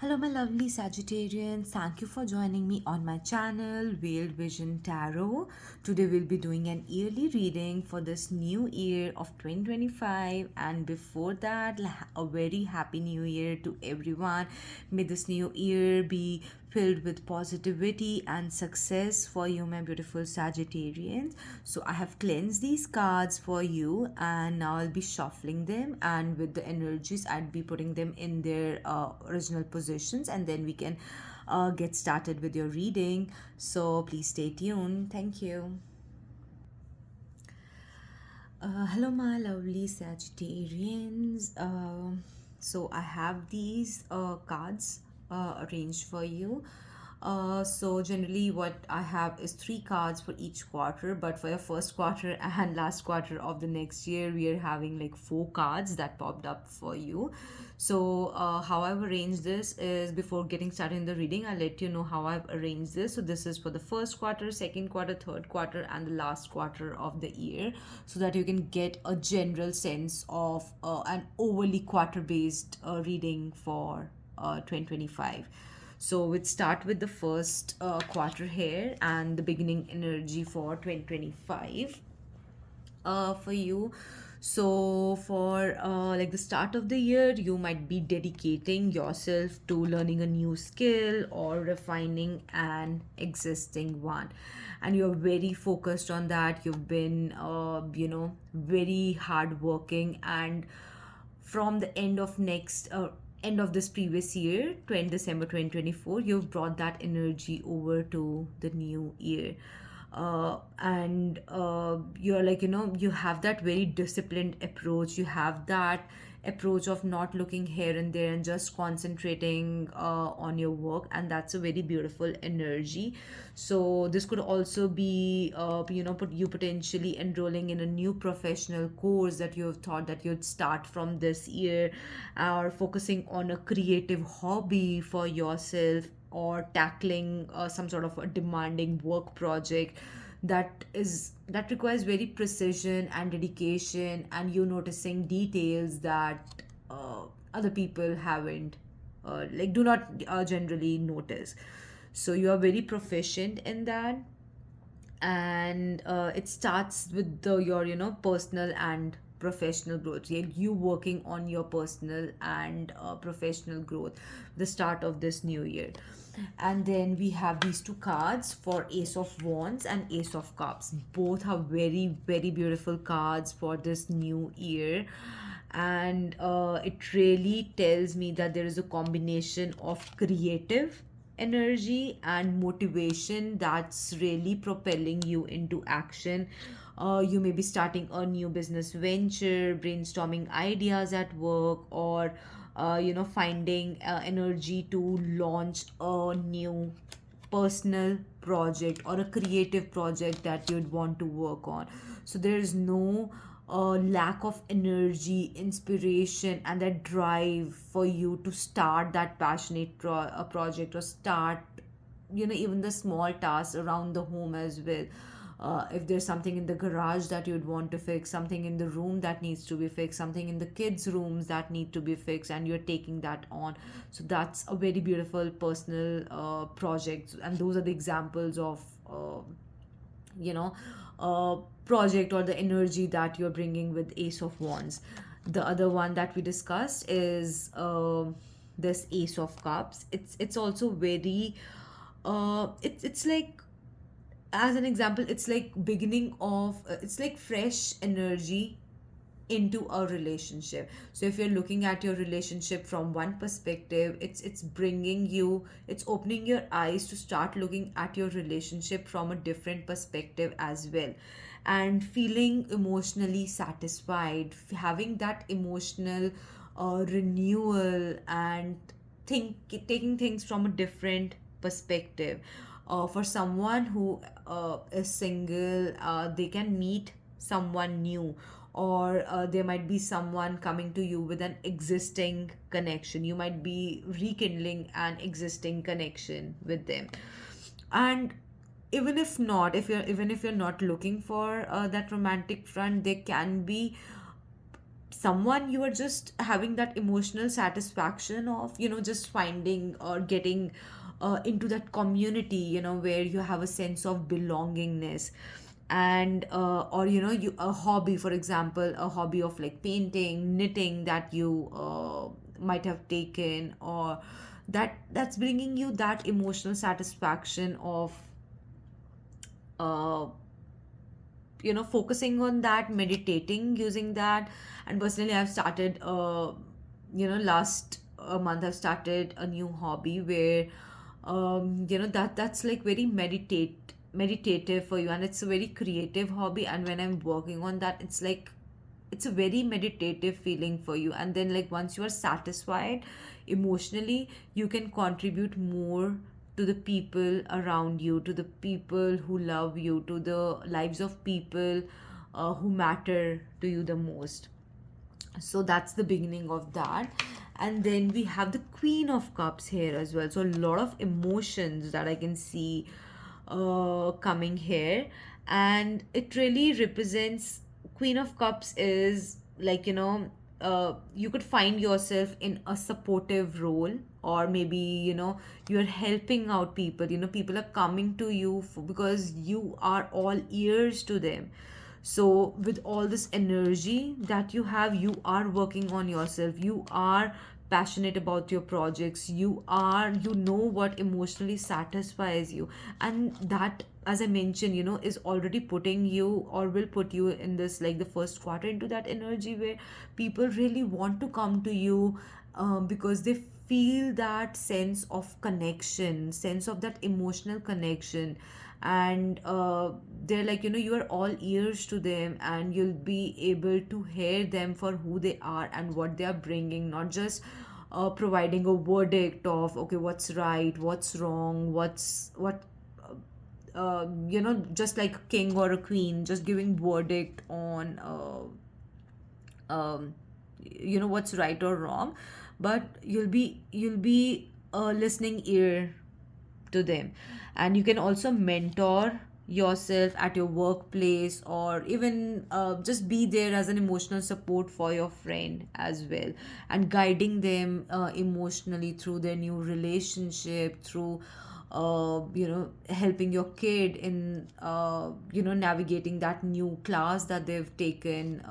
Hello, my lovely Sagittarians. Thank you for joining me on my channel, Veiled Vision Tarot. Today, we'll be doing an yearly reading for this new year of 2025. And before that, a very happy new year to everyone. May this new year be filled with positivity and success for you, my beautiful Sagittarians. So I have cleansed these cards for you, and now I'll be shuffling them, and with the energies I'd be putting them in their original positions, and then we can get started with your reading. So please stay tuned. Thank you. Hello, my lovely Sagittarians. So I have these cards arranged for you. So generally, what I have is three cards for each quarter, but for your first quarter and last quarter of the next year, we are having like four cards that popped up for you. So how I've arranged this is, before getting started in the reading, I'll let you know how I've arranged this. So this is for the first quarter, second quarter, third quarter, and the last quarter of the year, so that you can get a general sense of an overly quarter based reading for 2025. So we'd start with the first quarter here and the beginning energy for 2025 for you. So for like the start of the year, you might be dedicating yourself to learning a new skill or refining an existing one, and you're very focused on that. You've been very hardworking, and from the end of this previous year, 20 December 2024, you've brought that energy over to the new year. And you're like, you have that very disciplined approach. You have that approach of not looking here and there and just concentrating on your work, and that's a very beautiful energy. So this could also be potentially enrolling in a new professional course that you have thought that you'd start from this year, or focusing on a creative hobby for yourself, or tackling some sort of a demanding work project that requires very precision and dedication, and you noticing details that other people haven't do not generally notice. So you are very proficient in that, and it starts with your personal and professional growth. You working on your personal and professional growth, the start of this new year. And then we have these two cards for Ace of Wands and Ace of Cups. Both are very, very beautiful cards for this new year. And it really tells me that there is a combination of creative energy and motivation that's really propelling you into action. You may be starting a new business venture, brainstorming ideas at work, or finding energy to launch a new personal project or a creative project that you'd want to work on. So there is no lack of energy, inspiration, and that drive for you to start that passionate project, or start even the small tasks around the home as well. If there's something in the garage that you'd want to fix, something in the room that needs to be fixed, something in the kids' rooms that need to be fixed, and you're taking that on. So that's a very beautiful personal project, and those are the examples of you know project or the energy that you're bringing with Ace of Wands. The other one that we discussed is this Ace of Cups. It's also very it's like, as an example, it's like beginning of it's like fresh energy into a relationship. So if you're looking at your relationship from one perspective, it's bringing you, it's opening your eyes to start looking at your relationship from a different perspective as well, and feeling emotionally satisfied, having that emotional renewal, and taking things from a different perspective. For someone who is single, they can meet someone new, or there might be someone coming to you with an existing connection. You might be rekindling an existing connection with them. And even if not, if you're not looking for that romantic front, there can be someone you are just having that emotional satisfaction of, just finding or getting into that community, where you have a sense of belongingness. And or you, a hobby, for example, a hobby of like painting, knitting, that you might have taken, or that's bringing you that emotional satisfaction of uh, focusing on that, meditating using that. And personally, I've started last a month I've started a new hobby where that's like very meditative for you, and it's a very creative hobby. And when I'm working on that, it's like it's a very meditative feeling for you. And then, like, once you are satisfied emotionally, you can contribute more to the people around you, to the people who love you, to the lives of people who matter to you the most. So that's the beginning of that. And then we have the Queen of Cups here as well, so a lot of emotions that I can see coming here. And it really represents, Queen of Cups is like, you could find yourself in a supportive role, or maybe, you're helping out people. People are coming to you because you are all ears to them. So with all this energy that you have, you are working on yourself, you are passionate about your projects, you know what emotionally satisfies you. And that, as I mentioned, is already putting you, or will put you in this, like, the first quarter, into that energy where people really want to come to you, because they feel that sense of connection, sense of that emotional connection. And they're like, you are all ears to them, and you'll be able to hear them for who they are and what they are bringing, not just providing a verdict of, okay, what's right, what's wrong, what just like a king or a queen, just giving verdict on what's right or wrong. But you'll be a listening ear to them. And you can also mentor yourself at your workplace, or even just be there as an emotional support for your friend as well, and guiding them emotionally through their new relationship, through helping your kid in navigating that new class that they've taken,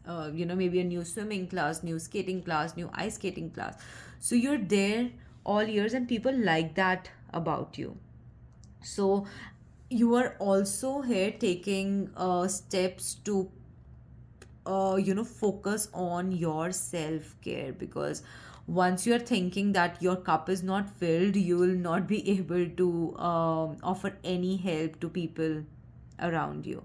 maybe a new swimming class, new skating class, new ice skating class. So you're there all years, and people like that about you. So you are also here taking steps to focus on your self care, because once you're thinking that your cup is not filled, you will not be able to offer any help to people around you.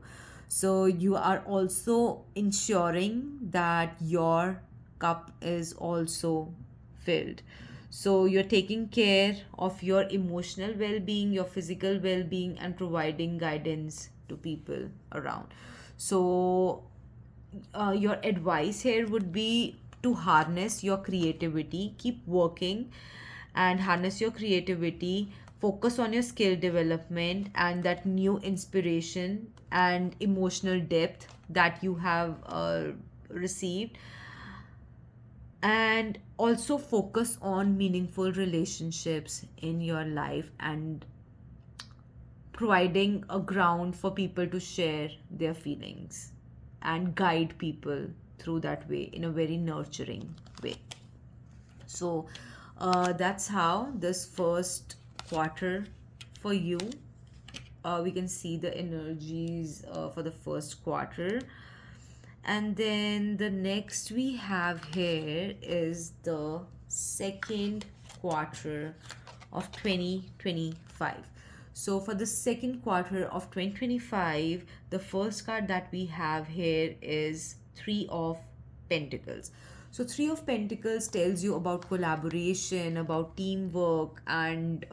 So you are also ensuring that your cup is also filled. So you're taking care of your emotional well-being, your physical well-being, and providing guidance to people around. So your advice here would be to harness your creativity, keep working and harness your creativity, focus on your skill development and that new inspiration and emotional depth that you have received. And also focus on meaningful relationships in your life, and providing a ground for people to share their feelings and guide people through that way in a very nurturing way. So that's how this first quarter for you, we can see the energies for the first quarter. And then the next we have here is the second quarter of 2025. So for the second quarter of 2025, the first card that we have here is Three of Pentacles. So Three of Pentacles tells you about collaboration, about teamwork, and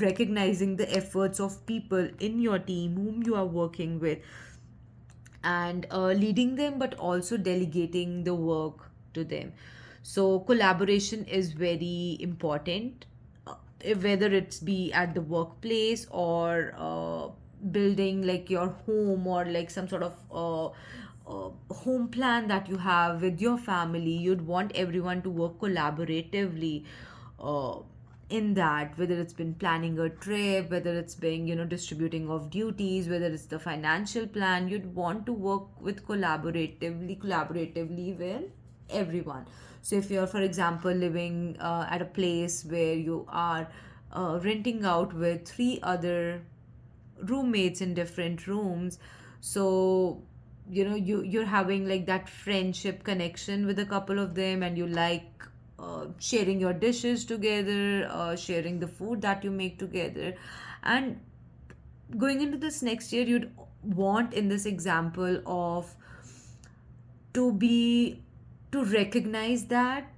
recognizing the efforts of people in your team whom you are working with, and leading them, but also delegating the work to them. So collaboration is very important, whether it's be at the workplace, or building like your home, or like some sort of home plan that you have with your family. You'd want everyone to work collaboratively uh, in that, whether it's been planning a trip, whether it's being, distributing of duties, whether it's the financial plan. You'd want to work with collaboratively with everyone. So if you're, for example, living at a place where you are renting out with three other roommates in different rooms, so you're having like that friendship connection with a couple of them, and you like sharing your dishes together, sharing the food that you make together. And going into this next year, you'd want, in this example, of to be to recognize that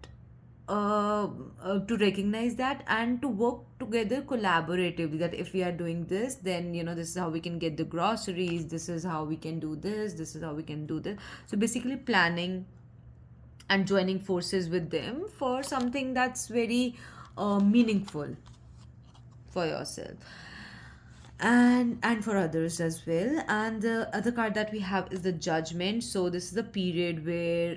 and to work together collaboratively, that if we are doing this, then this is how we can get the groceries, this is how we can do this, this is how we can do this. So basically planning and joining forces with them for something that's very meaningful for yourself and for others as well. And the other card that we have is the Judgment. So this is a period where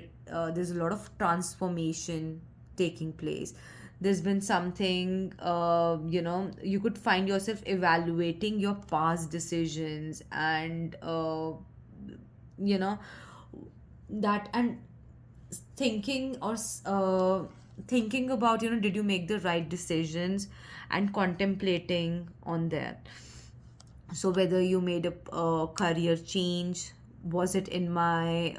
there's a lot of transformation taking place. There's been something, you could find yourself evaluating your past decisions, and you know that, and thinking thinking about, did you make the right decisions, and contemplating on that. So whether you made a career change, was it in my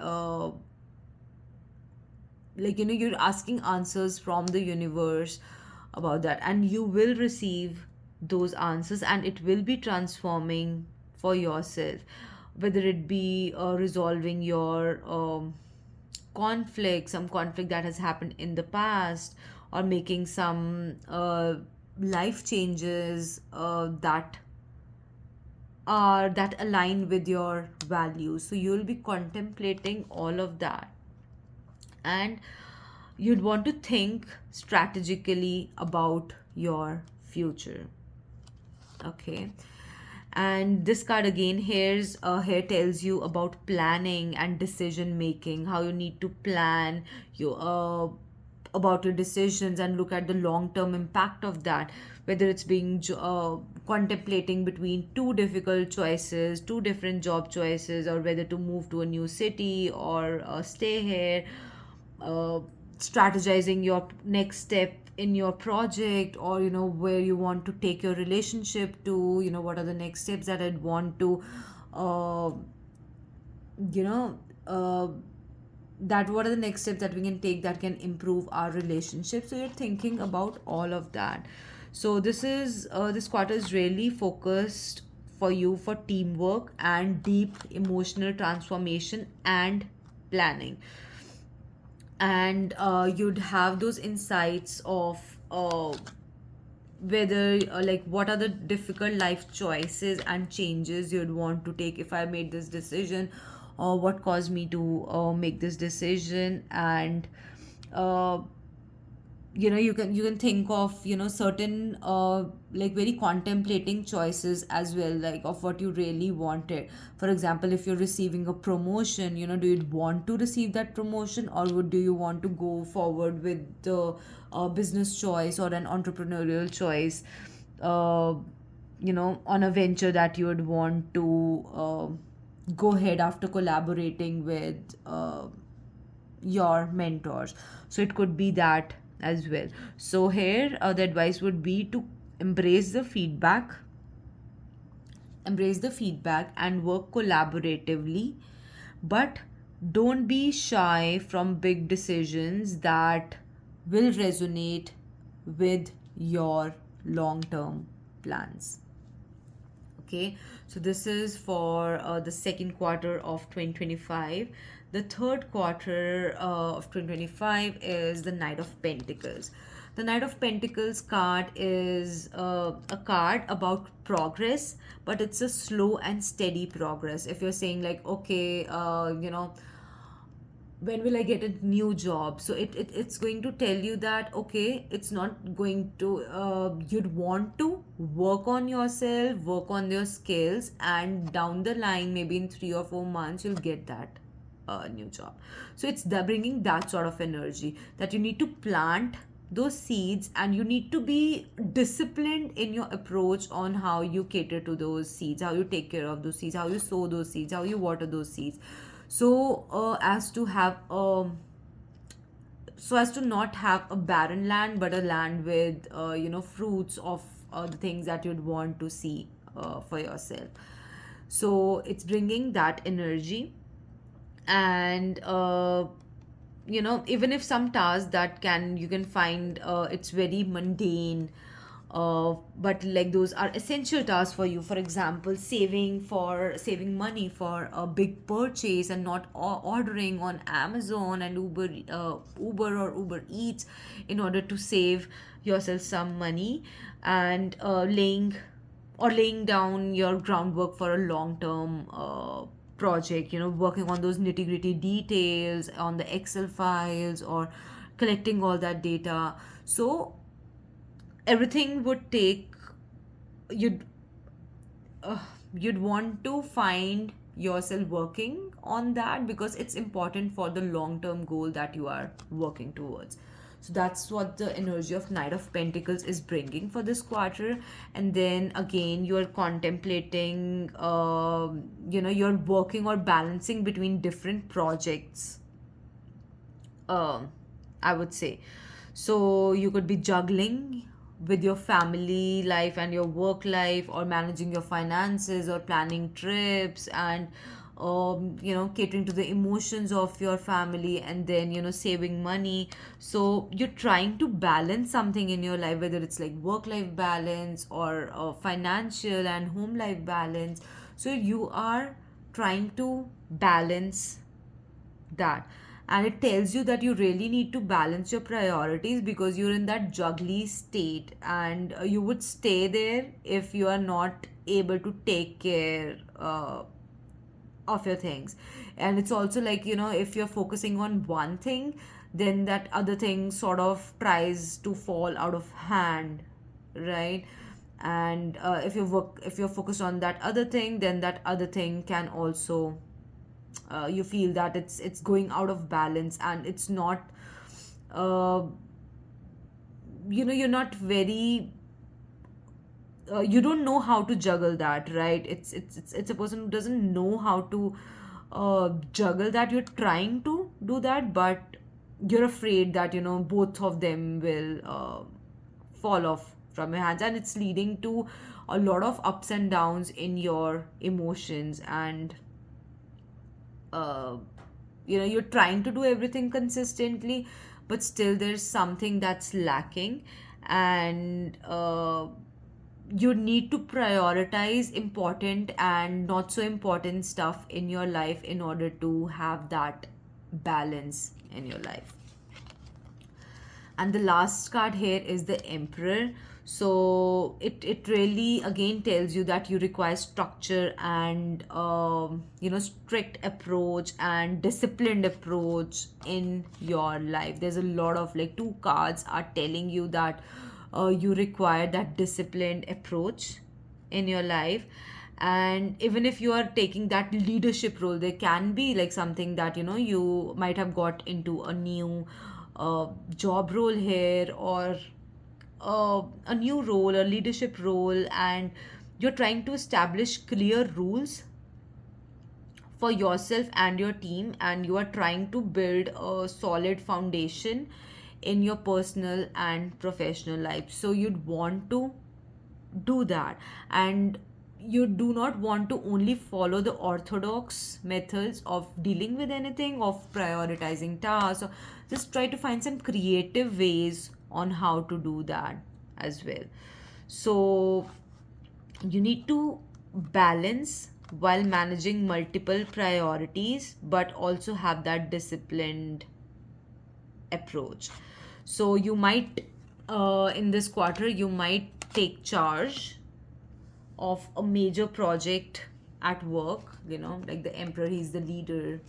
like, you're asking answers from the universe about that, and you will receive those answers, and it will be transforming for yourself, whether it be resolving your some conflict that has happened in the past, or making some life changes that align with your values. So you'll be contemplating all of that, and you'd want to think strategically about your future. Okay. And this card again, here tells you about planning and decision making, how you need to plan your about your decisions and look at the long term impact of that, whether it's contemplating between two difficult choices, two different job choices, or whether to move to a new city or stay here, uh, strategizing your next step in your project, or where you want to take your relationship to, what are the next steps that I'd want to uh, you know uh, that what are the next steps that we can take that can improve our relationship. So you're thinking about all of that. So this quarter is really focused for you for teamwork and deep emotional transformation and planning. And you'd have those insights of whether like what are the difficult life choices and changes you'd want to take if I made this decision, or what caused me to make this decision. And uh, you can think of certain like very contemplating choices as well, like of what you really wanted. For example, if you're receiving a promotion, do you want to receive that promotion, or do you want to go forward with the business choice or an entrepreneurial choice, uh, on a venture that you would want to go ahead after collaborating with your mentors. So it could be that as well. So here the advice would be to embrace the feedback and work collaboratively, but don't be shy from big decisions that will resonate with your long term plans. Okay, so this is for the second quarter of 2025. The third quarter of 2025 is the Knight of Pentacles. The Knight of Pentacles card is a card about progress, but it's a slow and steady progress. If you're saying like, okay, when will I get a new job? So it's going to tell you that, okay, it's not going to, you'd want to work on yourself, work on your skills, and down the line, maybe in 3 or 4 months, you'll get that new job. So it's bringing that sort of energy that you need to plant those seeds, and you need to be disciplined in your approach on how you cater to those seeds, how you take care of those seeds, how you sow those seeds, how you water those seeds. So as to not have a barren land, but a land with fruits of the things that you'd want to see for yourself. So it's bringing that energy. And even if some tasks that can you can find it's very mundane, but like those are essential tasks for you. For example, saving money for a big purchase and not ordering on Amazon and Uber or Uber Eats, in order to save yourself some money, and laying down your groundwork for a long term project, working on those nitty gritty details on the Excel files, or collecting all that data. So everything would take, you'd uh, you'd want to find yourself working on that, because it's important for the long term goal that you are working towards. So that's what the energy of Knight of Pentacles is bringing for this quarter. And then again, you're contemplating, you're working or balancing between different projects, um, I would say. So you could be juggling with your family life and your work life, or managing your finances, or planning trips, and catering to the emotions of your family, and then saving money. So you're trying to balance something in your life, whether it's like work life balance, or financial and home life balance. So you are trying to balance that. And it tells you that you really need to balance your priorities, because you're in that juggly state, and you would stay there if you are not able to take care of your things. And it's also like, if you're focusing on one thing, then that other thing sort of tries to fall out of hand, right? And if you're focused on that other thing, then that other thing can also, you feel that it's going out of balance, and it's not, uh, you're not very, you don't know how to juggle that, right? It's a person who doesn't know how to juggle that. You're trying to do that, but you're afraid that both of them will fall off from your hands, and it's leading to a lot of ups and downs in your emotions. And uh, you're trying to do everything consistently, but still there's something that's lacking. And you need to prioritize important and not so important stuff in your life, in order to have that balance in your life. And the last card here is the Emperor. So it really again tells you that you require structure, and strict approach and disciplined approach in your life. There's a lot of, like, two cards are telling you that you require that disciplined approach in your life. And even if you are taking that leadership role, there can be like something that you might have got into a new job role here, or a new role, a leadership role, and you're trying to establish clear rules for yourself and your team, and you are trying to build a solid foundation in your personal and professional life. So you'd want to do that, and you do not want to only follow the orthodox methods of dealing with anything, of prioritizing tasks, or just try to find some creative ways on how to do that as well. So you need to balance while managing multiple priorities, but also have that disciplined approach. So you might, in this quarter, you might take charge of a major project at work. Like the Emperor, he's the leader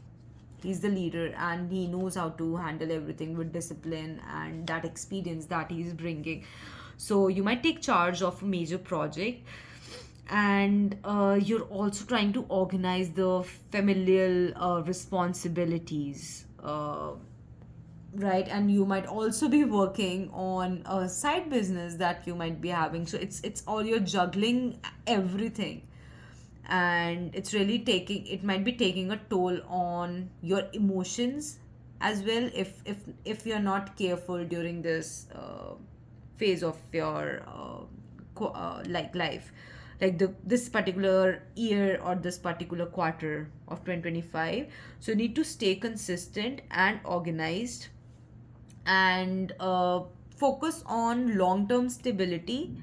and he knows how to handle everything with discipline and that experience that he's bringing. So you might take charge of a major project, And you're also trying to organize the familial responsibilities, right? And you might also be working on a side business that you might be having, so it's all you're juggling everything, and it's really taking, it might be taking a toll on your emotions as well, if you're not careful during this phase of your like life, like this particular year or this particular quarter of 2025. So you need to stay consistent and organized, and focus on long term stability,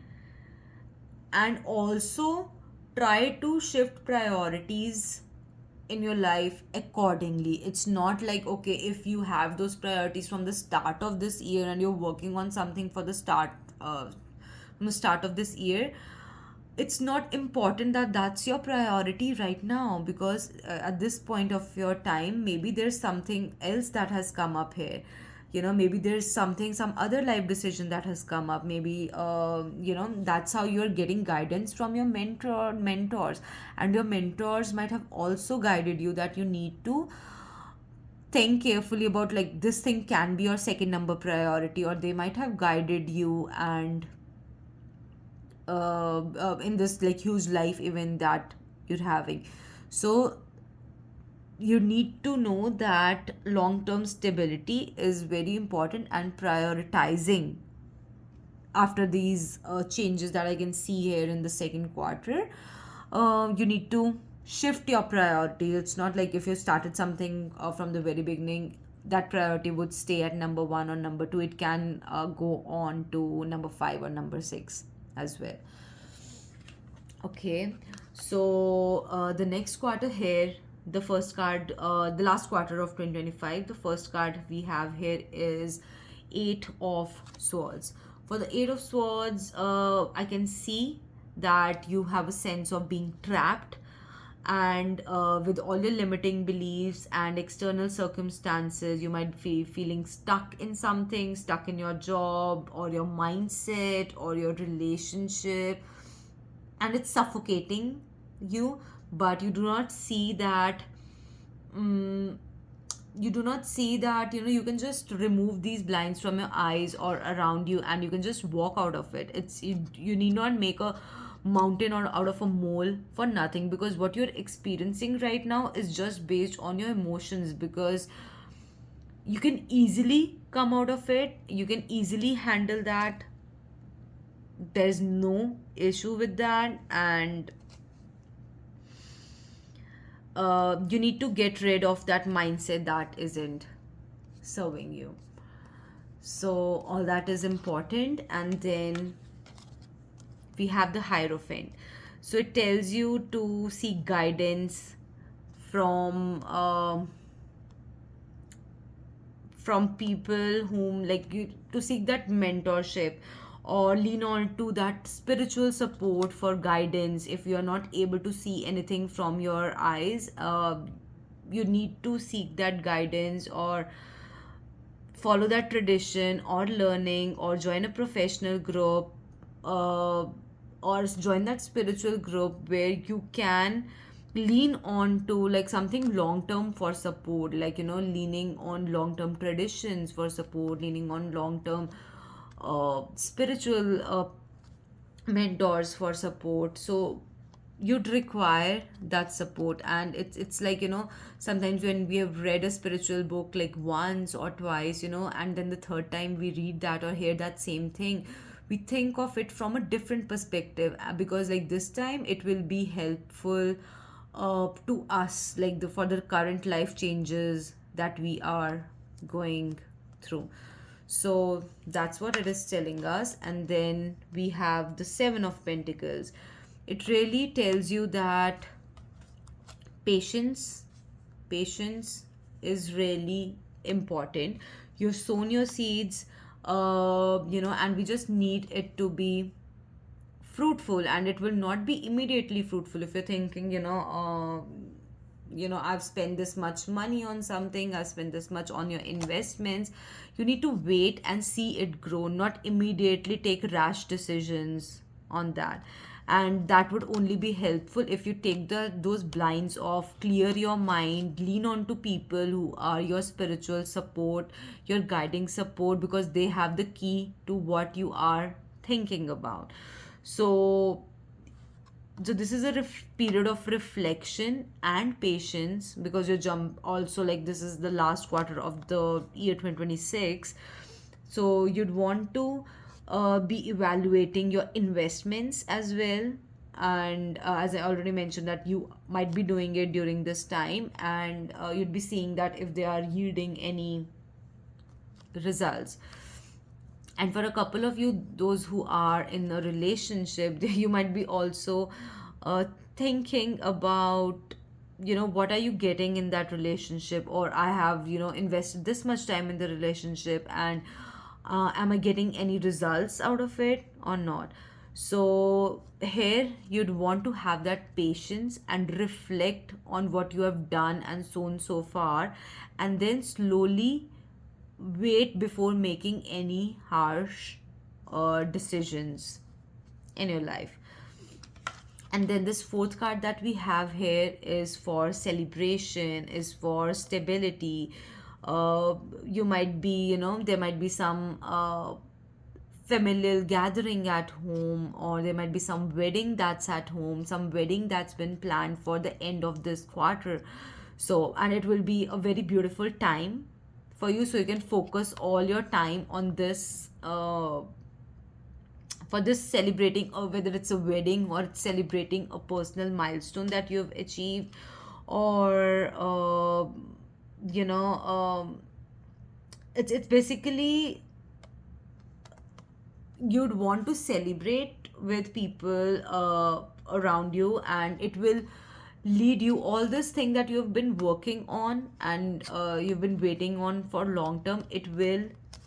and also try to shift priorities in your life accordingly. It's not like, okay, if you have those priorities from the start of this year and you're working on something for the start, from the start of this year, it's not important that that's your priority right now, because at this point of your time, maybe there's something else that has come up here. Maybe there's something, some other life decision that has come up. Maybe that's how you're getting guidance from your mentors, and your mentors might have also guided you that you need to think carefully about, like, this thing can be your second number priority, or they might have guided you and in this like huge life event that you're having. So you need to know that long term stability is very important, and prioritizing after these changes that I can see here in the second quarter, you need to shift your priority. It's not like if you started something from the very beginning, that priority would stay at number one or number two. It can go on to number five or number six as well. Okay, so the next quarter here, the first card, the last quarter of 2025, the first card we have here is Eight of Swords. For the Eight of Swords, I can see that you have a sense of being trapped, and with all your limiting beliefs and external circumstances, you might be feeling stuck in something, stuck in your job or your mindset or your relationship, and it's suffocating you. But you do not see that, mm you do not see that, you can just remove these blinds from your eyes or around you, and you can just walk out of it. You need not make a mountain or out of a mole for nothing, because what you're experiencing right now is just based on your emotions, because you can easily come out of it, you can easily handle that. There's no issue with that, and you need to get rid of that mindset that isn't serving you. So all that is important. And then we have the Hierophant. So it tells you to seek guidance from people whom, like, you to seek that mentorship, or lean on to that spiritual support for guidance. If you are not able to see anything from your eyes, you need to seek that guidance, or follow that tradition or learning, or join a professional group, uh, or join that spiritual group where you can lean on to like something long term for support, like, leaning on long term traditions for support, leaning on long term spiritual mentors for support. So you'd require that support, and it's like, sometimes when we have read a spiritual book like once or twice, and then the third time we read that or hear that same thing, we think of it from a different perspective, because like this time it will be helpful to us, like for the current life changes that we are going through. So that's what it is telling us. And then we have the Seven of Pentacles. It really tells you that patience, patience is really important. You've sown your seeds, and we just need it to be fruitful, and it will not be immediately fruitful. If you're thinking, I've spent this much money on something, I've spent this much on your investments, you need to wait and see it grow, not immediately take rash decisions on that. and that would only be helpful if you take those blinds off, clear your mind, lean on to people who are your spiritual support, your guiding support, because they have the key to what you are thinking about. So so this is a period of reflection and patience, because you jump also, like, this is the last quarter of the year 2026. So you'd want to be evaluating your investments as well. And as I already mentioned, that you might be doing it during this time, and you'd be seeing that if they are yielding any results. And for a couple of you, those who are in a relationship, you might be also thinking about, what are you getting in that relationship, or I have, invested this much time in the relationship, and am I getting any results out of it or not? So here you'd want to have that patience and reflect on what you have done and sown so far, and then slowly wait before making any harsh decisions in your life. And then this fourth card that we have here is for celebration, is for stability. You might be, there might be some familial gathering at home, or there might be some wedding that's at home, some wedding that's been planned for the end of this quarter. So, and it will be a very beautiful time for you, so you can focus all your time on this, for this celebrating, or whether it's a wedding or it's celebrating a personal milestone that you have achieved, or you know it's basically, you'd want to celebrate with people around you, and it will lead you, all this thing that you've been working on and you've been waiting on for long term, it will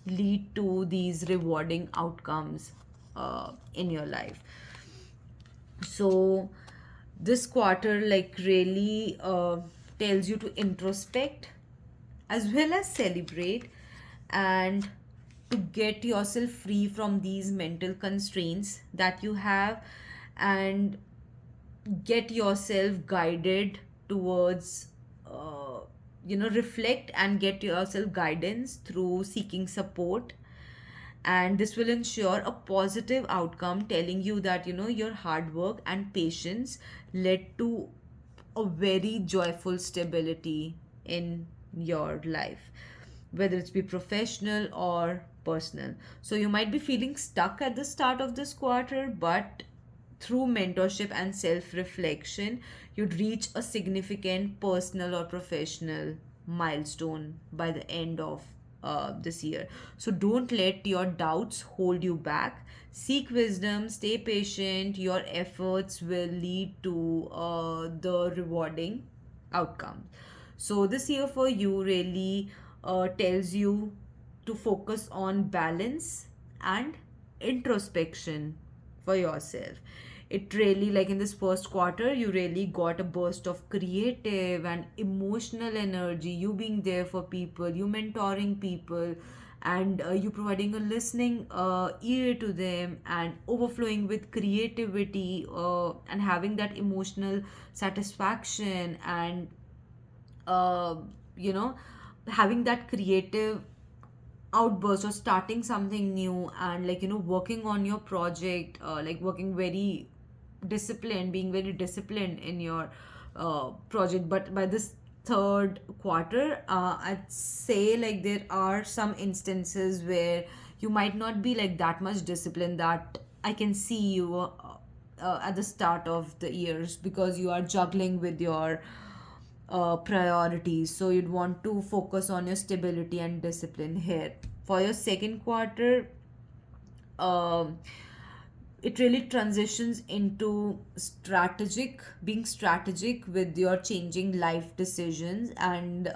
lead to these rewarding outcomes in your life. So this quarter, like, really tells you to introspect as well as celebrate, and to get yourself free from these mental constraints that you have, and get yourself guided towards, reflect and get yourself guidance through seeking support. And this will ensure a positive outcome, telling you that, your hard work and patience led to a very joyful stability in your life, whether it's be professional or personal. So you might be feeling stuck at the start of this quarter, but through mentorship and self reflection, you'd reach a significant personal or professional milestone by the end of this year. So don't let your doubts hold you back. Seek wisdom, stay patient. Your efforts will lead to the rewarding outcome. So this year for you really tells you to focus on balance and introspection for yourself. It really, like, in this first quarter, you really got a burst of creative and emotional energy, you being there for people, you mentoring people, and you providing a listening ear to them, and overflowing with creativity, and having that emotional satisfaction, and uh, you know having that creative outburst, or starting something new, and, like, working on your project, like working very disciplined, being very disciplined in your project. But by this third quarter, I'd say, like, there are some instances where you might not be like that much disciplined, that I can see you at the start of the years, because you are juggling with your priorities. So you'd want to focus on your stability and discipline here. For your second quarter, um, it really transitions into being strategic with your changing life decisions, and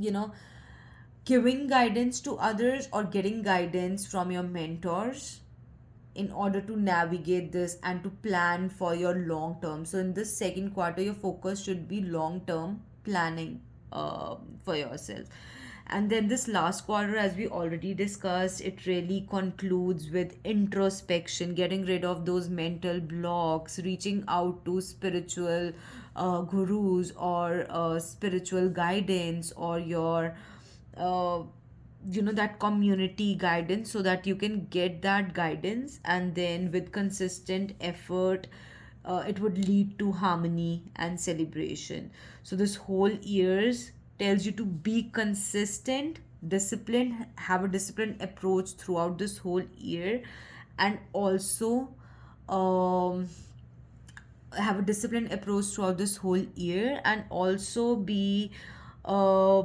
you know giving guidance to others, or getting guidance from your mentors in order to navigate this and to plan for your long term. So in this second quarter, your focus should be long term planning for yourself. And then this last quarter, as we already discussed, it really concludes with introspection, getting rid of those mental blocks, reaching out to spiritual gurus or spiritual guidance, or your uh, that community guidance, so that you can get that guidance, and then with consistent effort it would lead to harmony and celebration. So this whole years tells you to be consistent, disciplined, have a disciplined approach throughout this whole year, and also um, have a disciplined approach throughout this whole year, and also be uh,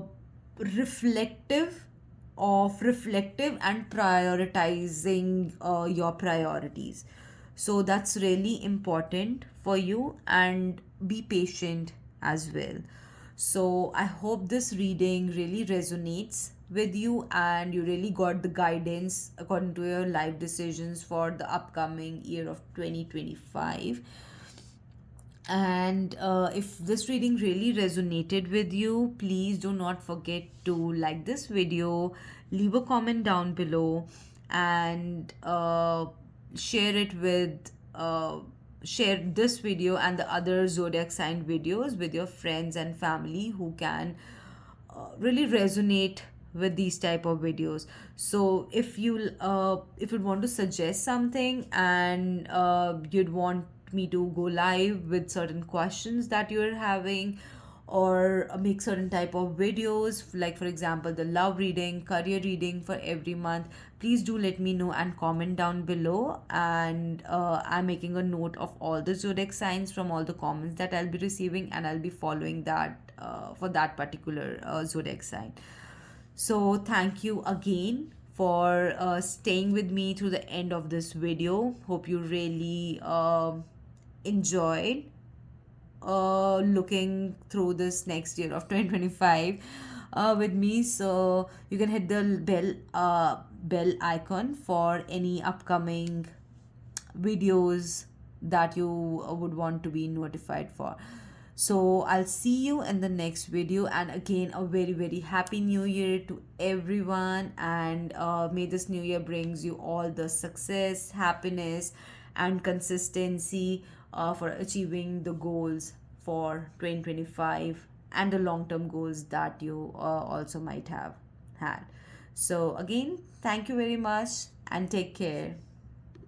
reflective and prioritizing your priorities. So that's really important for you, and be patient as well. So I hope this reading really resonates with you, and you really got the guidance according to your life decisions for the upcoming year of 2025. And if this reading really resonated with you, please do not forget to like this video, leave a comment down below, and share it with share this video and the other zodiac sign videos with your friends and family who can really resonate with these type of videos. So if you'd want to suggest something, and you'd want me to go live with certain questions that you're having, or make certain type of videos, like for example the love reading, career reading for every month, please do let me know and comment down below. And I'm making a note of all the zodiac signs from all the comments that I'll be receiving, and I'll be following that for that particular zodiac sign. So thank you again for staying with me through the end of this video. Hope you really enjoyed looking through this next year of 2025 with me. So you can hit the bell icon for any upcoming videos that you would want to be notified for. So I'll see you in the next video, and again a very very happy new year to everyone, and may this new year brings you all the success, happiness, and consistency for achieving the goals for 2025, and the long term goals that you also might have had. So again, thank you very much and take care.